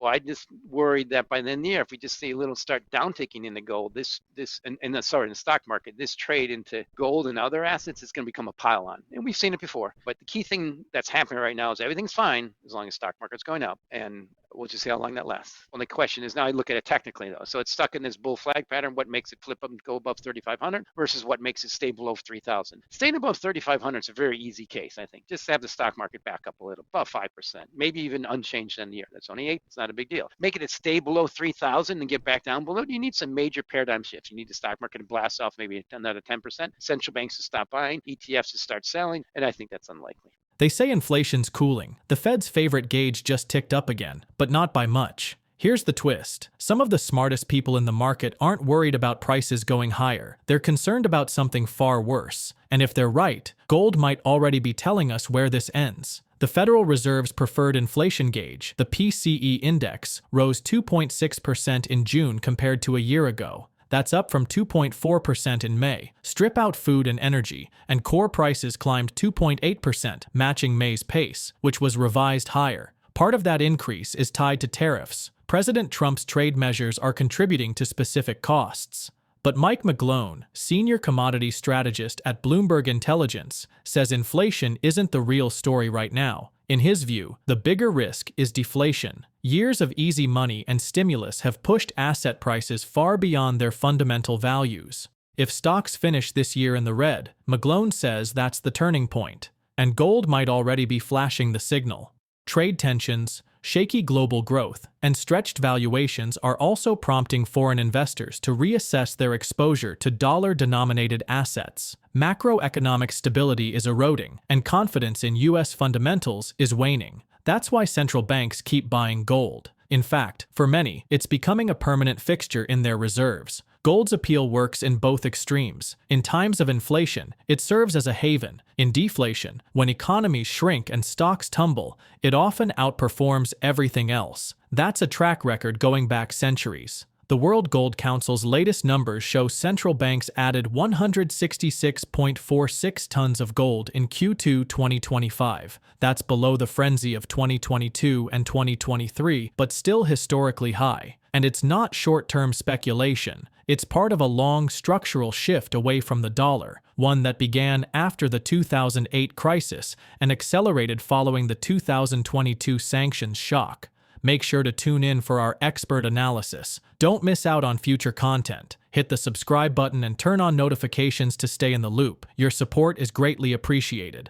Well, I just worried that by the end of the year, if we just see a little start downticking in the gold, in the stock market, this trade into gold and other assets is going to become a pile on. And we've seen it before. But the key thing that's happening right now is everything's fine as long as stock market's going up. And we'll just see how long that lasts. Well, the question is now I look at it technically though. So it's stuck in this bull flag pattern. What makes it flip up and go above 3,500 versus what makes it stay below 3,000? Staying above 3,500 is a very easy case, I think. Just have the stock market back up a little, about 5%, maybe even unchanged in the year. That's only 8. It's not a big deal. Making it stay below 3,000 and get back down below, you need some major paradigm shifts. You need the stock market to blast off maybe another 10%. Central banks to stop buying, ETFs to start selling, and I think that's unlikely. They say inflation's cooling. The Fed's favorite gauge just ticked up again, but not by much. Here's the twist. Some of the smartest people in the market aren't worried about prices going higher. They're concerned about something far worse. And if they're right, gold might already be telling us where this ends. The Federal Reserve's preferred inflation gauge, the PCE index, rose 2.6% in June compared to a year ago. That's up from 2.4% in May. Strip out food and energy, and core prices climbed 2.8%, matching May's pace, which was revised higher. Part of that increase is tied to tariffs. President Trump's trade measures are contributing to specific costs. But Mike McGlone, senior commodity strategist at Bloomberg Intelligence, says inflation isn't the real story right now. In his view, the bigger risk is deflation. Years of easy money and stimulus have pushed asset prices far beyond their fundamental values. If stocks finish this year in the red, McGlone says that's the turning point, and gold might already be flashing the signal. Trade tensions, shaky global growth, and stretched valuations are also prompting foreign investors to reassess their exposure to dollar-denominated assets. Macroeconomic stability is eroding, and confidence in U.S. fundamentals is waning. That's why central banks keep buying gold. In fact, for many, it's becoming a permanent fixture in their reserves. Gold's appeal works in both extremes. In times of inflation, it serves as a haven. In deflation, when economies shrink and stocks tumble, it often outperforms everything else. That's a track record going back centuries. The World Gold Council's latest numbers show central banks added 166.46 tons of gold in Q2 2025. That's below the frenzy of 2022 and 2023, but still historically high. And it's not short-term speculation. It's part of a long structural shift away from the dollar, one that began after the 2008 crisis and accelerated following the 2022 sanctions shock. Make sure to tune in for our expert analysis. Don't miss out on future content. Hit the subscribe button and turn on notifications to stay in the loop. Your support is greatly appreciated.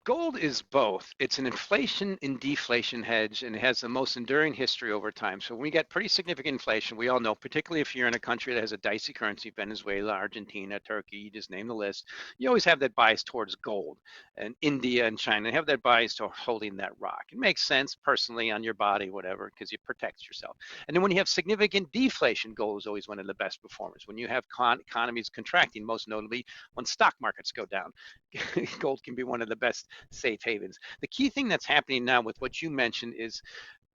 Gold is both. It's an inflation and deflation hedge, and it has the most enduring history over time. So when we get pretty significant inflation, we all know, particularly if you're in a country that has a dicey currency, Venezuela, Argentina, Turkey, you just name the list, you always have that bias towards gold. And India and China have that bias to holding that rock. It makes sense personally on your body, whatever, because it protects yourself. And then when you have significant deflation, gold is always one of the best performers. When you have economies contracting, most notably when stock markets go down, gold can be one of the best safe havens. The key thing that's happening now with what you mentioned is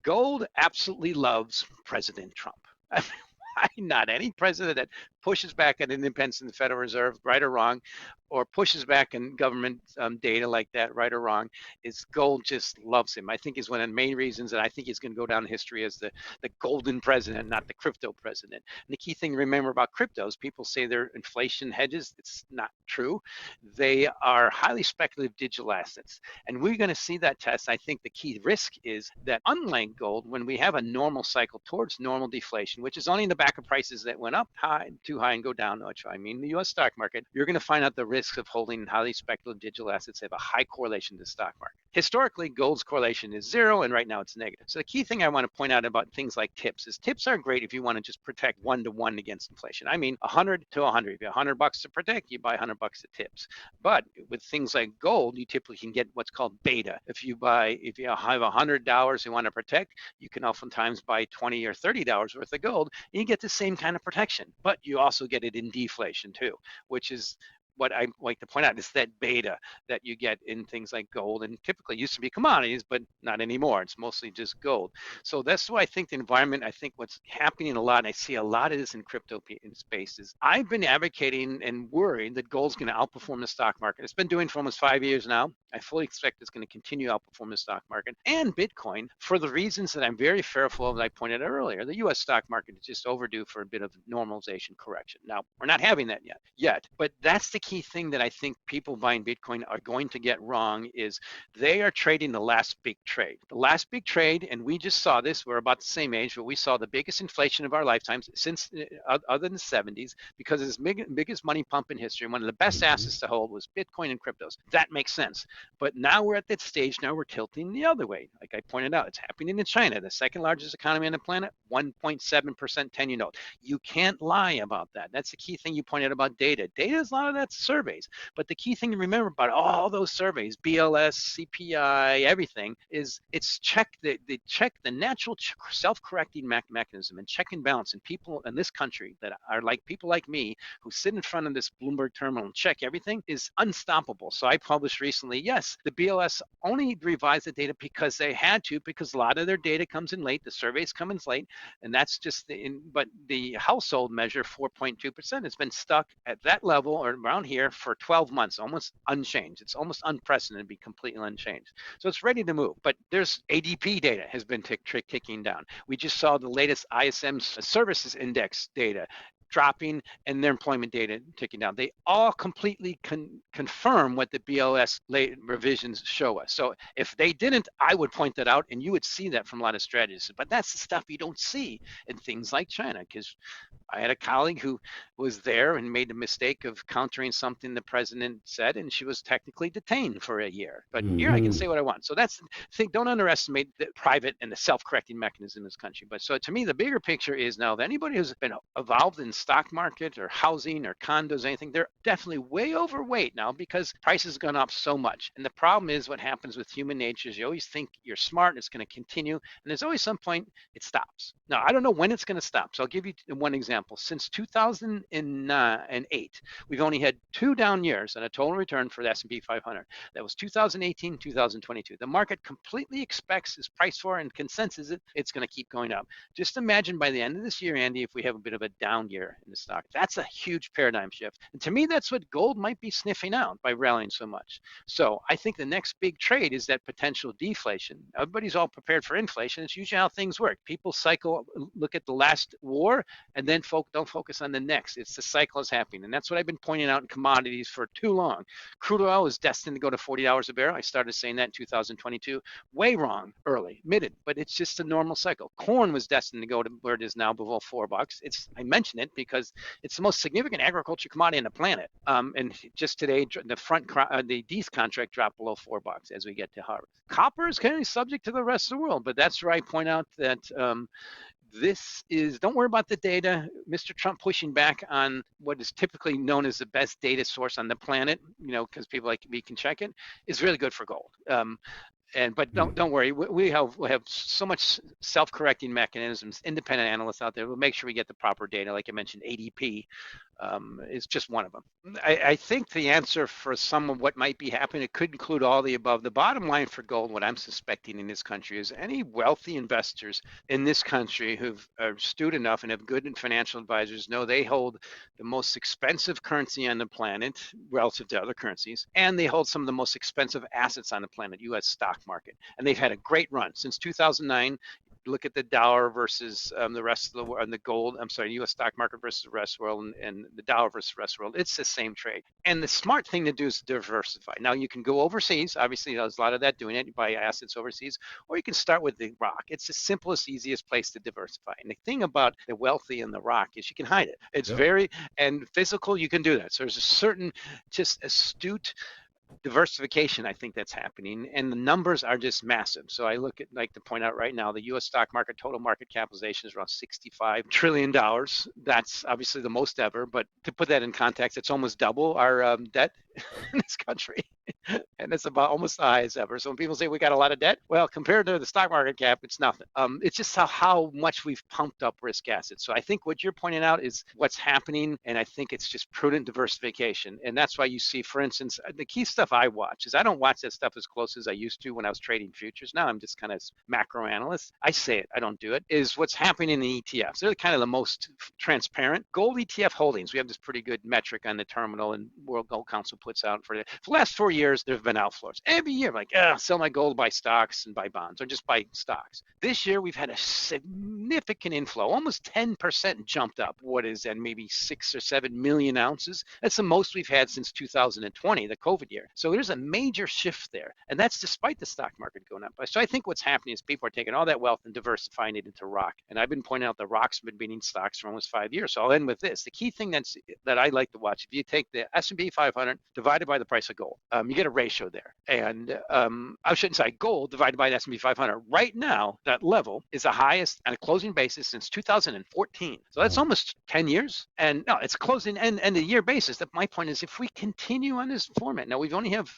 gold absolutely loves President Trump. I mean, why not? Any president that pushes back at independence in the Federal Reserve, right or wrong, or pushes back in government data like that, right or wrong, is gold just loves him. I think is one of the main reasons that I think he's going to go down in history as the golden president, not the crypto president. And the key thing to remember about cryptos, people say they're inflation hedges. It's not true. They are highly speculative digital assets. And we're going to see that test. I think the key risk is that unlike gold, when we have a normal cycle towards normal deflation, which is only in the back of prices that went up high, too high and go down, which I mean the U.S. stock market, you're going to find out the risks of holding highly speculative digital assets have a high correlation to the stock market. Historically, gold's correlation is 0, and right now it's negative. So the key thing I want to point out about things like tips is tips are great if you want to just protect 1-to-1 against inflation. I mean, 100 to 100. If you have $100 to protect, you buy $100 of tips. But with things like gold, you typically can get what's called beta. If you have $100 you want to protect, you can oftentimes buy $20 or $30 worth of gold, and you get the same kind of protection. But you also get it in deflation too, which is what I like to point out is that beta that you get in things like gold, and typically used to be commodities, but not anymore. It's mostly just gold. So that's why I think the environment, I think what's happening a lot, and I see a lot of this in crypto spaces. I've been advocating and worried that gold's going to outperform the stock market. It's been doing for almost 5 years now. I fully expect it's going to continue to outperform the stock market and Bitcoin for the reasons that I'm very fearful of that I pointed out earlier. The US stock market is just overdue for a bit of normalization correction. Now, we're not having that yet, but that's the key thing that I think people buying Bitcoin are going to get wrong is they are trading the last big trade. The last big trade, and we just saw this, we're about the same age, but we saw the biggest inflation of our lifetimes since other than the 70s because it's the biggest money pump in history. And one of the best assets to hold was Bitcoin and cryptos. That makes sense. But now we're at that stage, now we're tilting the other way. Like I pointed out, it's happening in China, the second largest economy on the planet, 1.7% 10-year note. You can't lie about that. That's the key thing you pointed out about data. Data is a lot of that surveys. But the key thing to remember about all those surveys, BLS, CPI, everything, is it's they check the natural self-correcting mechanism and check and balance. And people in this country that are like people like me who sit in front of this Bloomberg terminal and check everything is unstoppable. So I published recently, yes, the BLS only revised the data because they had to, because a lot of their data comes in late, the surveys come in late, and that's just but the household measure, 4.2%, has been stuck at that level or around here for 12 months, almost unchanged. It's almost unprecedented to be completely unchanged. So it's ready to move, but there's ADP data has been ticking down. We just saw the latest ISM services index data dropping and their employment data ticking down. They all completely confirm what the BLS late revisions show us. So if they didn't, I would point that out and you would see that from a lot of strategists. But that's the stuff you don't see in things like China, because I had a colleague who was there and made the mistake of countering something the president said, and she was technically detained for a year. But here I can say what I want. So that's the thing. Don't underestimate the private and the self-correcting mechanism in this country. But so to me, the bigger picture is now that anybody who's been involved in stock market or housing or condos, anything, they're definitely way overweight now because prices have gone up so much. And the problem is what happens with human nature is you always think you're smart and it's going to continue. And there's always some point it stops. Now, I don't know when it's going to stop. So I'll give you one example. Since 2008, we've only had 2 down years and a total return for the S&P 500. That was 2018, 2022. The market completely expects, is priced for, and consensus it's going to keep going up. Just imagine by the end of this year, Andy, if we have a bit of a down year in the stock. That's a huge paradigm shift. And to me, that's what gold might be sniffing out by rallying so much. So I think the next big trade is that potential deflation. Everybody's all prepared for inflation. It's usually how things work. People cycle, look at the last war, and then don't focus on the next. It's the cycle is happening. And that's what I've been pointing out in commodities for too long. Crude oil is destined to go to $40 a barrel. I started saying that in 2022. Way wrong early, admitted, but it's just a normal cycle. Corn was destined to go to where it is now, below $4. I mention it because it's the most significant agriculture commodity on the planet. And just today, the D's contract dropped below $4 as we get to harvest. Copper is kind of subject to the rest of the world, but that's where I point out that don't worry about the data. Mr. Trump pushing back on what is typically known as the best data source on the planet, because people like me can check it, is really good for gold. But don't worry, we have so much self-correcting mechanisms, independent analysts out there. We'll make sure we get the proper data. Like I mentioned, ADP is just one of them. I think the answer for some of what might be happening, it could include all the above. The bottom line for gold, what I'm suspecting in this country is any wealthy investors in this country who are astute enough and have good financial advisors know they hold the most expensive currency on the planet relative to other currencies, and they hold some of the most expensive assets on the planet, U.S. stock market. And they've had a great run since 2009. Look at the dollar versus the rest of the world, and the gold, U.S. stock market versus the rest of the world, and the dollar versus the rest of the world. It's the same trade. And the smart thing to do is diversify. Now, you can go overseas. Obviously, there's a lot of that doing it. You buy assets overseas, or you can start with the rock. It's the simplest, easiest place to diversify. And the thing about the wealthy and the rock is you can hide it. It's and physical, you can do that. So there's a certain just astute diversification, I think that's happening, and the numbers are just massive. So I like to point out right now, the U.S. stock market total market capitalization is around $65 trillion. That's obviously the most ever, but to put that in context, it's almost double our debt in this country. And it's about almost the highest ever. So when people say we got a lot of debt, well, compared to the stock market cap, it's nothing. It's just how much we've pumped up risk assets. So I think what you're pointing out is what's happening, and I think it's just prudent diversification. And that's why you see, for instance, the key stuff I watch is I don't watch that stuff as close as I used to when I was trading futures. Now I'm just kind of macro analyst. I say it, I don't do it. Is what's happening in the ETFs. They're kind of the most transparent. Gold ETF holdings. We have this pretty good metric on the terminal, and World Gold Council puts out for the last 4 years. There have been outflows every year. Like, sell my gold, buy stocks, and buy bonds, or just buy stocks. This year we've had a significant inflow, almost 10% jumped up. What is that? Maybe 6 or 7 million ounces. That's the most we've had since 2020, the COVID year. So there's a major shift there, and that's despite the stock market going up. So I think what's happening is people are taking all that wealth and diversifying it into rock. And I've been pointing out the rock's been beating stocks for almost 5 years. So I'll end with this. The key thing that I like to watch, if you take the S&P 500 divided by the price of gold, you get a ratio there. And I shouldn't say gold divided by the S&P 500. Right now, that level is the highest on a closing basis since 2014. So that's almost 10 years. And no, it's closing and a year basis. My point is, if we continue on this format, now we've only have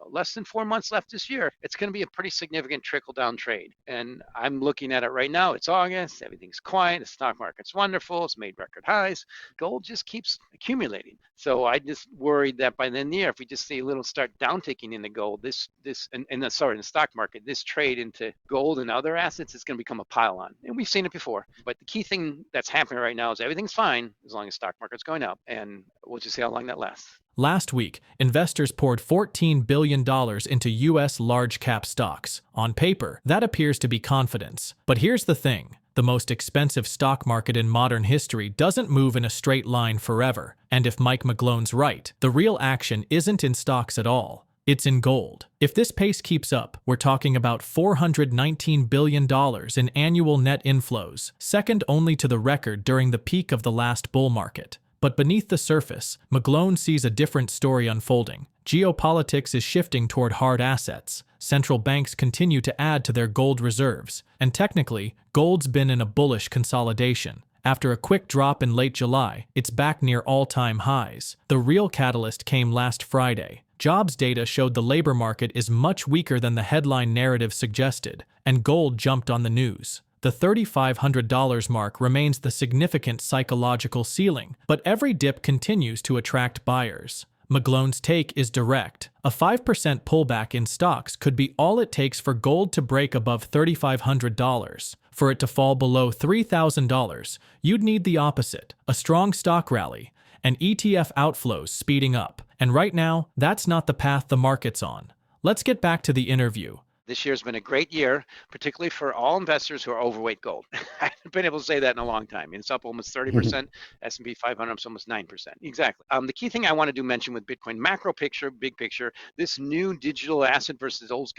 less than 4 months left this year, it's going to be a pretty significant trickle down trade. And I'm looking at it right now. It's August. Everything's quiet. The stock market's wonderful. It's made record highs. Gold just keeps accumulating. So I just worried that by the end of the year, if we just see a little start downticking in the gold, in the stock market, this trade into gold and other assets is going to become a pile on. And we've seen it before. But the key thing that's happening right now is everything's fine as long as stock market's going up. And we'll just see how long that lasts. Last week, investors poured $14 billion into U.S. large-cap stocks. On paper, that appears to be confidence. But here's the thing. The most expensive stock market in modern history doesn't move in a straight line forever. And if Mike McGlone's right, the real action isn't in stocks at all. It's in gold. If this pace keeps up, we're talking about $419 billion in annual net inflows, second only to the record during the peak of the last bull market. But beneath the surface, McGlone sees a different story unfolding. Geopolitics is shifting toward hard assets. Central banks continue to add to their gold reserves. And technically, gold's been in a bullish consolidation. After a quick drop in late July, it's back near all-time highs. The real catalyst came last Friday. Jobs data showed the labor market is much weaker than the headline narrative suggested, and gold jumped on the news. The $3,500 mark remains the significant psychological ceiling, but every dip continues to attract buyers. McGlone's take is direct. A 5% pullback in stocks could be all it takes for gold to break above $3,500. For it to fall below $3,000, you'd need the opposite, a strong stock rally, and ETF outflows speeding up. And right now, that's not the path the market's on. Let's get back to the interview. This year's been a great year, particularly for all investors who are overweight gold. I haven't been able to say that in a long time. It's up almost 30%. S&P 500 is almost 9%. Exactly. The key thing I want to mention with Bitcoin, macro picture, big picture, this new digital asset versus old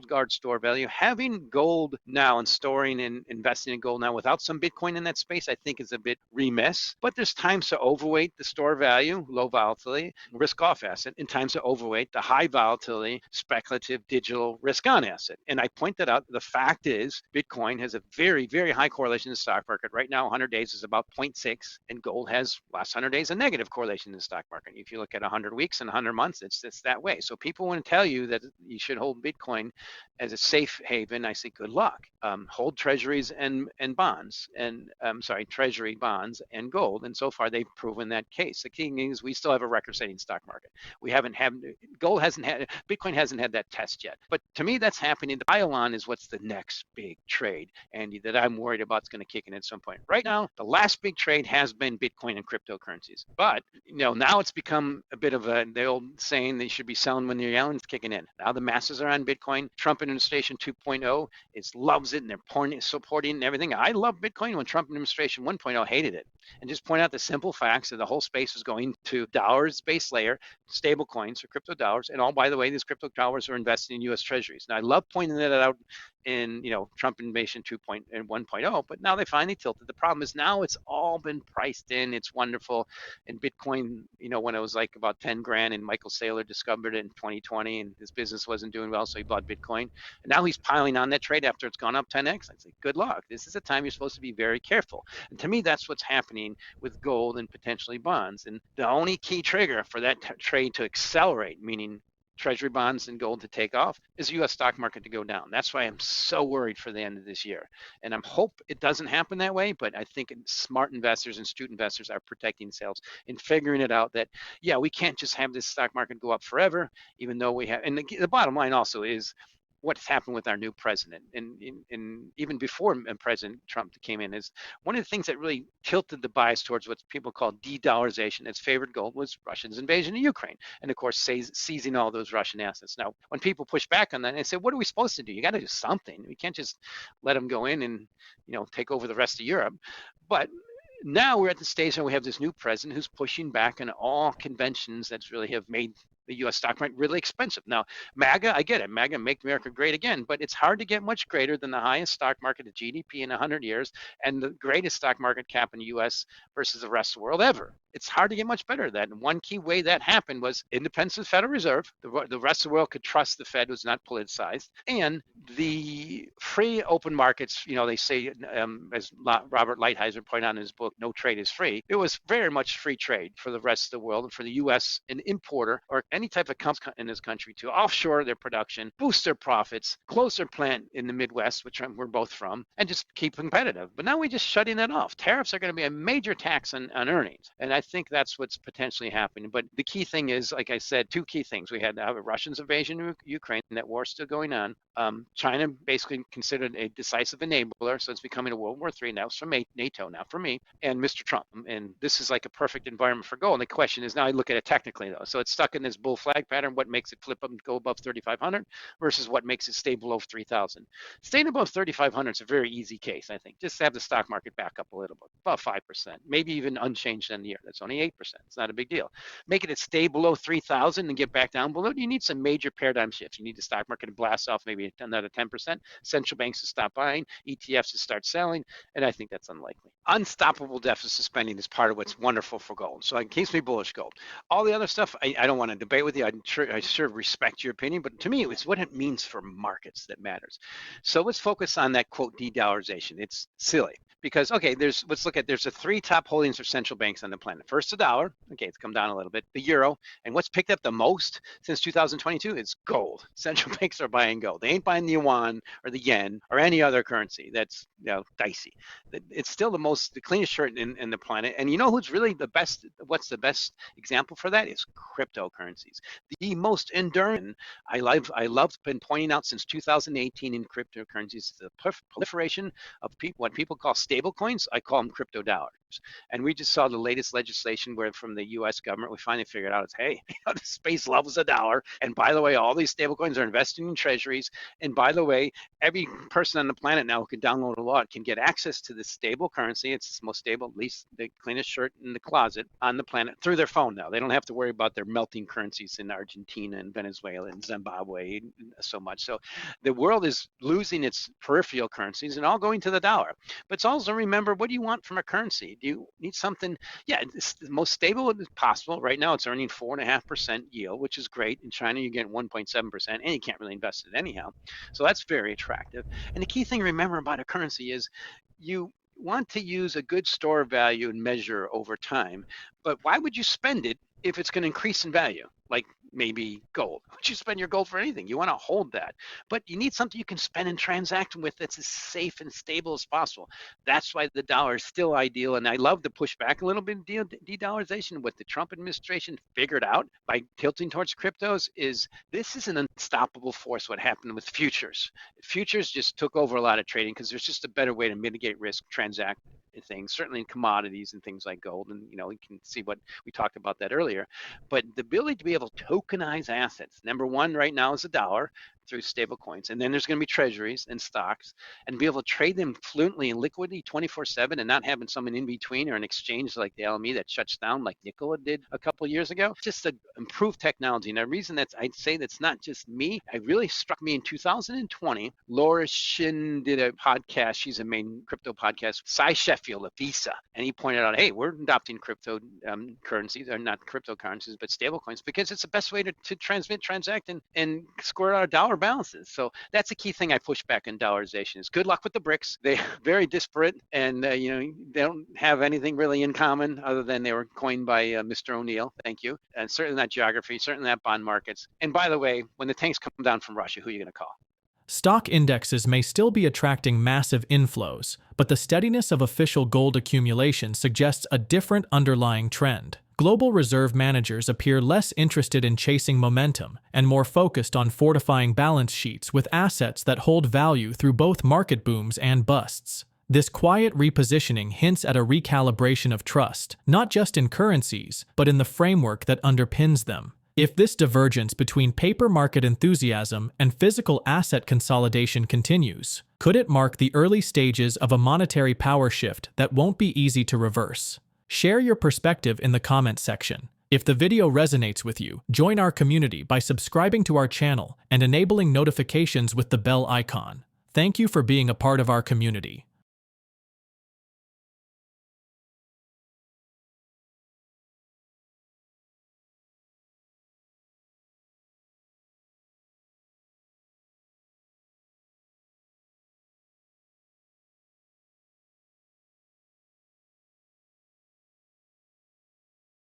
guard store value, having gold now and storing and investing in gold now without some Bitcoin in that space, I think is a bit remiss. But there's times to overweight the store value, low volatility, risk off asset, and times to overweight the high volatility, speculative, digital risk on asset. And I pointed out the fact is Bitcoin has a very, very high correlation to the stock market. Right now, 100 days is about 0.6, and gold has last 100 days a negative correlation to the stock market. If you look at 100 weeks and 100 months, it's that way. So people want to tell you that you should hold Bitcoin as a safe haven. I say good luck. Hold treasuries and bonds, and treasury bonds and gold. And so far, they've proven that case. The key is we still have a record-setting stock market. Bitcoin hasn't had that test yet. But to me, that's happening. The pile-on is what's the next big trade, Andy, that I'm worried about is going to kick in at some point. Right now, the last big trade has been Bitcoin and cryptocurrencies. But now it's become a bit of the old saying they should be selling when the yelling's kicking in. Now the masses are on Bitcoin. Trump administration 2.0 loves it, and they're supporting and everything. I love Bitcoin when Trump administration 1.0 hated it. And just point out the simple facts that the whole space is going to dollars base layer, stable coins or crypto dollars. And by the way, these crypto dollars are invested in U.S. Treasuries. And I love pointing that out in, Trump invasion 2.0 and 1.0, but now they finally tilted. The problem is now it's all been priced in. It's wonderful. And Bitcoin, when it was like about 10 grand and Michael Saylor discovered it in 2020 and his business wasn't doing well, so he bought Bitcoin. And now he's piling on that trade after it's gone up 10x. I say, good luck. This is a time you're supposed to be very careful. And to me, that's what's happening with gold and potentially bonds. And the only key trigger for that trade to accelerate, meaning treasury bonds and gold to take off, is the U.S. stock market to go down. That's why I'm so worried for the end of this year. And I hope it doesn't happen that way, but I think smart investors and astute investors are protecting themselves and figuring it out that, yeah, we can't just have this stock market go up forever, even though we have, and the bottom line also is what's happened with our new president. And even before President Trump came in, is one of the things that really tilted the bias towards what people call de-dollarization as favored gold was Russia's invasion of Ukraine. And of course, seizing all those Russian assets. Now, when people push back on that, they say, what are we supposed to do? You got to do something. We can't just let them go in and, take over the rest of Europe. But now we're at the stage where we have this new president who's pushing back on all conventions that really have made the U.S. stock market really expensive. Now, MAGA, I get it. MAGA, make America great again, but it's hard to get much greater than the highest stock market of GDP in 100 years and the greatest stock market cap in the U.S. versus the rest of the world ever. It's hard to get much better than that. And one key way that happened was independence of the Federal Reserve. The rest of the world could trust the Fed was not politicized. And the free open markets, they say, as Robert Lighthizer pointed out in his book, No Trade is Free. It was very much free trade for the rest of the world and for the U.S. an importer or any type of company in this country to offshore their production, boost their profits, close their plant in the Midwest, which we're both from, and just keep competitive. But now we're just shutting that off. Tariffs are going to be a major tax on earnings. And I think that's what's potentially happening. But the key thing is, like I said, two key things. We had the Russians' invasion of Ukraine, and that war's still going on. China basically considered a decisive enabler, so it's becoming a World War III now. It's from NATO now for me, and Mr. Trump. And this is like a perfect environment for gold. And the question is, now I look at it technically, though. So it's stuck in this bull flag pattern. What makes it flip up and go above 3,500 versus what makes it stay below 3,000? Staying above 3,500 is a very easy case, I think. Just have the stock market back up a little bit, about 5%, maybe even unchanged in the year. That's only 8%. It's not a big deal. Making it stay below 3,000 and get back down below, you need some major paradigm shifts. You need the stock market to blast off maybe another 10%, central banks to stop buying, ETFs to start selling, and I think that's unlikely. Unstoppable deficit spending is part of what's wonderful for gold. So it keeps me bullish gold. All the other stuff, I don't want to debate with you. I sure respect your opinion, but to me, it's what it means for markets that matters. So let's focus on that quote de-dollarization. It's silly. Because, okay, there's the three top holdings for central banks on the planet. First, the dollar. Okay, it's come down a little bit. The euro. And what's picked up the most since 2022 is gold. Central banks are buying gold. They ain't buying the yuan or the yen or any other currency that's dicey. It's still the cleanest shirt in the planet. And you know who's really the best? What's the best example for that is cryptocurrencies. The most enduring. I've been pointing out since 2018 in cryptocurrencies the proliferation of what people call stable coins. I call them crypto dollars. And we just saw the latest legislation where from the U.S. government, we finally figured out it's, hey, the space loves a dollar. And by the way, all these stable coins are investing in treasuries. And by the way, every person on the planet now who can download a law can get access to this stable currency. It's the most stable, at least the cleanest shirt in the closet on the planet through their phone now. They don't have to worry about their melting currencies in Argentina and Venezuela and Zimbabwe so much. So the world is losing its peripheral currencies and all going to the dollar. But it's also remember, what do you want from a currency? Do you need something? Yeah, it's the most stable as possible. Right now, it's earning 4.5% yield, which is great. In China, you get 1.7%, and you can't really invest it anyhow. So that's very attractive. And the key thing to remember about a currency is you want to use a good store value and measure over time. But why would you spend it if it's going to increase in value? Like maybe gold. Would you spend your gold for anything? You want to hold that. But you need something you can spend and transact with that's as safe and stable as possible. That's why the dollar is still ideal. And I love to push back a little bit de-dollarization. What the Trump administration figured out by tilting towards cryptos is this is an unstoppable force, what happened with futures. Futures just took over a lot of trading because there's just a better way to mitigate risk, transact things, certainly in commodities and things like gold. And, you can see what we talked about that earlier. But the ability to be able to tokenize assets, number one right now is the dollar. through stable coins. And then there's going to be treasuries and stocks, and be able to trade them fluently in liquidity 24/7 and not having someone in between or an exchange like the LME that shuts down like Nikola did a couple of years ago. Just an improved technology. And the reason that's, I'd say that's not just me, it really struck me in 2020. Laura Shin did a podcast. She's a main crypto podcast. Cy Sheffield of Visa. And he pointed out, hey, we're adopting crypto currencies, or not cryptocurrencies, but stable coins, because it's the best way to transmit, transact, and square our dollar balances. So that's a key thing I push back in dollarization is good luck with the BRICS. They're very disparate, and they don't have anything really in common other than they were coined by Mr. O'Neill. Thank you. And certainly not geography, certainly not bond markets. And by the way, when the tanks come down from Russia, who are you going to call? Stock indexes may still be attracting massive inflows, but the steadiness of official gold accumulation suggests a different underlying trend. Global reserve managers appear less interested in chasing momentum and more focused on fortifying balance sheets with assets that hold value through both market booms and busts. This quiet repositioning hints at a recalibration of trust, not just in currencies, but in the framework that underpins them. If this divergence between paper market enthusiasm and physical asset consolidation continues, could it mark the early stages of a monetary power shift that won't be easy to reverse? Share your perspective in the comments section. If the video resonates with you, join our community by subscribing to our channel and enabling notifications with the bell icon. Thank you for being a part of our community.